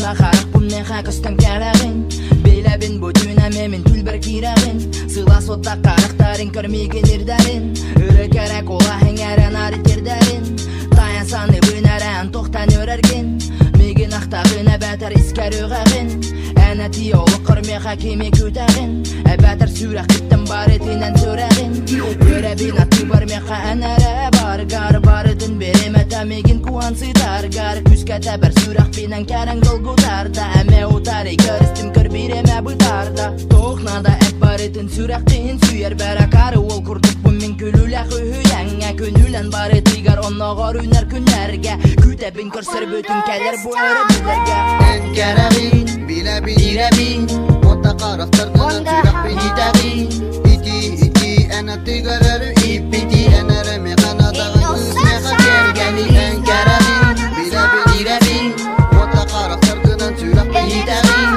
Ха харах пумне ха көстен кәрәгін Бейләбін бүтін әмемін түлбір кирәгін Сыла сотта қарақтарын көрмеген ердәрін Үрі кәрәк олахың әрән ары тердәрін Таян саны бұн әрән тоқтан өрәрген Меген ақтағына бәтір искәр өғағын Әнә тиолы қырмеға кеме көтәғын Бәтір сүрәк күттім бар етінен сөрәғын Өрәбін аты бар меға әнәрі бар Гар бар үтін берем әтәмеген куансы таргар Күске тәбір сүрәк бенен кәрін ғылғударда Әмә ұтары көрістім кір береме бұтарда Тоқнада әт бар етін сүрәк дейін сүйер бәрәкары ол күрдік бұмен күліләқ үйәңә Көнілән бар етігар оннағар үнәр күнәрге Күтәбін көрсір бүтін кәлер бұ әрі білерге Әнкәрәғин, биләбин, ирәбин Ота қарақтардан сүрәк бен итәғин Ити, әнә тігәрәрі иппити Әнәрәме қанадағын күзмеға кергәни Әнкәрәғин, биләбин, ирәбин Ота қарақтардан сүрәк бен итәғин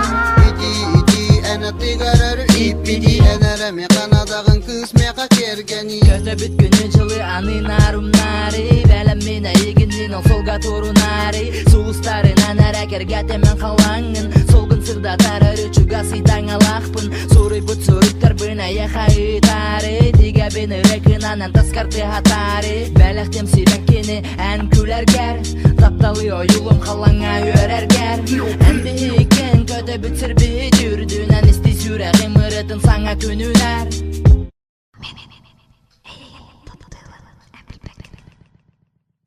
Ити, әнә тігәрәрі иппити Әнәрәме қанадағын күзмеға кергәни Көті бүткіні жылы аны нарумнары Бәлім мені егінден ол солға торунары Суғыстарынан әрәкерге темен қалаңын Солғын сырда тарыр үчіға ситаң алақпын Сұры бұт сұрыптар бұн аяқа ұйтары Диге бені рекінанан таскарты хатары Бәліқтем сирәккені ән күләргер Тапталы ойылым қалаңа өрәргер Ән бейкен көті бүтсір бей жүрдін Ән істі сүрәғім ұрытын саңа күнінәр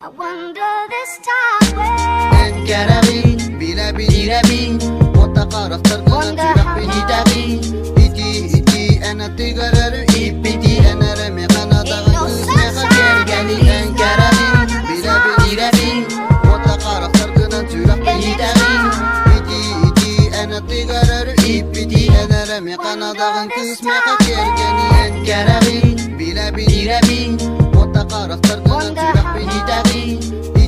I wonder this time where Әнкәрәғин, биләбин, ирәбин Ота қарақтардан сүрәк бен итәғин Ити, әнә тігәрәрі иппити Әнәрәме қанадағын күзмеға кергәни Әнкәрәғин, биләбин, ирәбин Ота қарақтардан сүрәк бен итәғин Ити, әнә тігәрәрі иппити Әнәрәме қанадағын күзмеға кергәни Әнкәрәғин, биләбин, ирәбин Ота қарақтардан сүрәк бен итәғин